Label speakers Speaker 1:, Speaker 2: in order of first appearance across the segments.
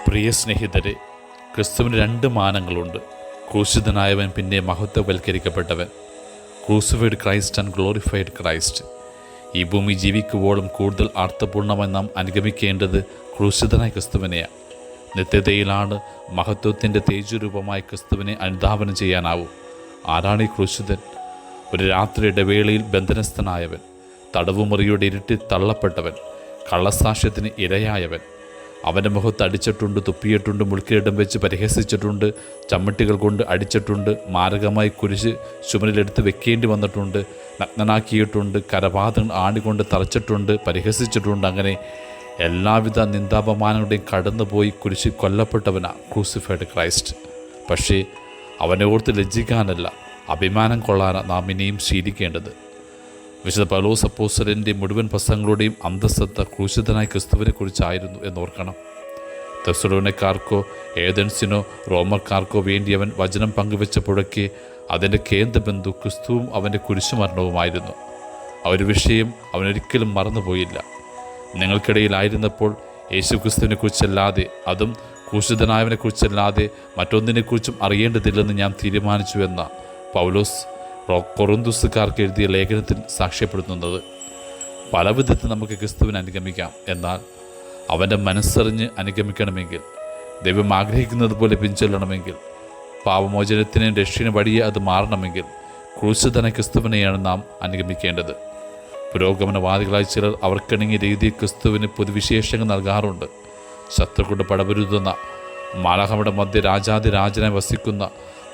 Speaker 1: പ്രിയ സ്നേഹിതരെ, ക്രിസ്തുവിന് രണ്ട് മാനങ്ങളുണ്ട്. ക്രൂശിതനായവൻ, പിന്നെ മഹത്വവൽക്കരിക്കപ്പെട്ടവൻ. Crucified Christ and glorified Christ. ഈ ഭൂമി ജീവിക്കുമ്പോഴും കൂടുതൽ അർത്ഥപൂർണ്ണമായി നാം അനുഗമിക്കേണ്ടത് ക്രൂശിതനായ ക്രിസ്തുവിനെയാണ്. നിത്യതയിലാണ് മഹത്വത്തിൻ്റെ തേജുരൂപമായ ക്രിസ്തുവിനെ അനുധാവനം ചെയ്യാനാവും. ആരാണ് ഈ ക്രൂശിതൻ? ഒരു രാത്രി ഇടവേളയിൽ ബന്ധനസ്ഥനായവൻ, തടവുമുറിയുടെ ഇരുട്ടിൽ തള്ളപ്പെട്ടവൻ, കള്ളസാക്ഷ്യത്തിന് ഇരയായവൻ. അവൻ്റെ മുഖത്ത് അടിച്ചിട്ടുണ്ട്, തുപ്പിയിട്ടുണ്ട്, മുൾക്കിരീടം വെച്ച് പരിഹസിച്ചിട്ടുണ്ട്, ചമ്മട്ടികൾ കൊണ്ട് അടിച്ചിട്ടുണ്ട്, മാരകമായി കുരിശ് ചുമലിലെടുത്ത് വെക്കേണ്ടി വന്നിട്ടുണ്ട്, നഗ്നനാക്കിയിട്ടുണ്ട്, കരപാതങ്ങൾ ആണികൊണ്ട് തറച്ചിട്ടുണ്ട്, പരിഹസിച്ചിട്ടുണ്ട്. അങ്ങനെ എല്ലാവിധ നിന്ദാപമാനങ്ങളുടെയും കടന്നുപോയി കുരിശിൽ കൊല്ലപ്പെട്ടവനാണ് ക്രൂസിഫൈഡ് ക്രൈസ്റ്റ്. പക്ഷേ അവനെ ഓർത്ത് ലജ്ജിക്കാനല്ല, അഭിമാനം കൊള്ളാനാണ് നാം ഇനിയും ശീലിക്കേണ്ടത്. വിശുദ്ധ പൗലോസ് അപ്പോസ്തലൻ്റെ മുഴുവൻ പ്രസംഗങ്ങളുടെയും അന്തഃസത്ത ക്രൂശിതനായ ക്രിസ്തുവിനെ കുറിച്ചായിരുന്നു എന്നോർക്കണം. തെസ്സലോനിക്കാർക്കോ ഏഥൻസിനോ റോമക്കാർക്കോ വേണ്ടി അവൻ വചനം പങ്കുവെച്ചപ്പോഴൊക്കെ അതിൻ്റെ കേന്ദ്രബിന്ദു ക്രിസ്തുവും അവൻ്റെ കുരിശുമരണവുമായിരുന്നു. ആ ഒരു വിഷയം അവനൊരിക്കലും മറന്നുപോയില്ല. നിങ്ങൾക്കിടയിലായിരുന്നപ്പോൾ യേശു ക്രിസ്തുവിനെക്കുറിച്ചല്ലാതെ, അതും ക്രൂശിതനായവനെക്കുറിച്ചല്ലാതെ മറ്റൊന്നിനെക്കുറിച്ചും അറിയേണ്ടതില്ലെന്ന് ഞാൻ തീരുമാനിച്ചു എന്ന പൗലോസ് കൊറിന്തോസുകാർക്ക് എഴുതിയ ലേഖനത്തിൽ സാക്ഷ്യപ്പെടുത്തുന്നത്. പല വിധത്തിൽ നമുക്ക് ക്രിസ്തുവിനെ അനുഗമിക്കാം. എന്നാൽ അവൻ്റെ മനസ്സറിഞ്ഞ് അനുഗമിക്കണമെങ്കിൽ, ദൈവം ആഗ്രഹിക്കുന്നത് പോലെ പിൻചൊല്ലണമെങ്കിൽ, പാപമോചനത്തിന് രക്ഷീണ വഴിയെ അത് മാറണമെങ്കിൽ ക്രൂശിതനായ ക്രിസ്തുവിനെയാണ് നാം അനുഗമിക്കേണ്ടത്. പുരോഗമനവാദികളായ ചിലർ അവർക്കിണങ്ങിയ രീതിയിൽ ക്രിസ്തുവിന് പൊതുവിശേഷങ്ങൾ നൽകാറുണ്ട്. ശത്രുക്കളുടെ പടപൊരുതുന്ന മാലാഖയുടെ മധ്യ രാജാതിരാജനായി വസിക്കുന്ന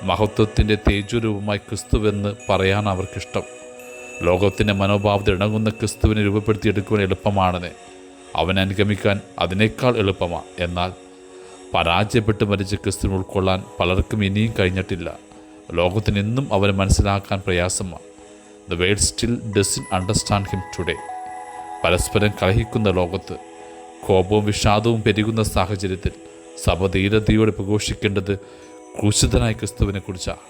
Speaker 1: മഹത്വത്തിൻ്റെ തേജുരൂപമായി ക്രിസ്തുവെന്ന് പറയാൻ അവർക്കിഷ്ടം. ലോകത്തിൻ്റെ മനോഭാവത്തിൽ ഇണങ്ങുന്ന ക്രിസ്തുവിനെ രൂപപ്പെടുത്തിയെടുക്കുവാൻ എളുപ്പമാണെന്ന്, അവനെ അനുഗമിക്കാൻ അതിനേക്കാൾ എളുപ്പമാണ്. എന്നാൽ പരാജയപ്പെട്ട് മരിച്ച ക്രിസ്തുവിനെ ഉൾക്കൊള്ളാൻ പലർക്കും ഇനിയും കഴിഞ്ഞിട്ടില്ല. ലോകത്തിന് ഇന്നും അവനെ മനസ്സിലാക്കാൻ പ്രയാസമാണ്. The world still doesn't understand him today. പരസ്പരം കലഹിക്കുന്ന ലോകത്ത്, കോപവും വിഷാദവും പെരുകുന്ന സാഹചര്യത്തിൽ സഭ ധീരതയോടെ പ്രഘോഷിക്കേണ്ടത് ക്രൂശിതനായ ക്രിസ്തുവിനെ കുറിച്ചാണ്.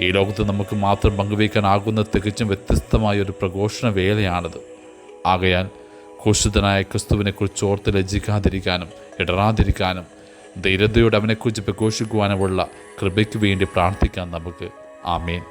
Speaker 1: ഈ ലോകത്ത് നമുക്ക് മാത്രം പങ്കുവയ്ക്കാനാകുന്ന തികച്ചും വ്യത്യസ്തമായ ഒരു പ്രഘോഷണ വേലയാണിത്. ആകയാൽ ക്രൂശിതനായ ക്രിസ്തുവിനെ കുറിച്ച് ഓർത്ത് ലജ്ജിക്കാതിരിക്കാനും ഇടറാതിരിക്കാനും ധൈര്യതയോടെ അവനെക്കുറിച്ച് പ്രഘോഷിക്കുവാനുമുള്ള കൃപയ്ക്ക് വേണ്ടി പ്രാർത്ഥിക്കാൻ നമുക്ക്. ആമേൻ.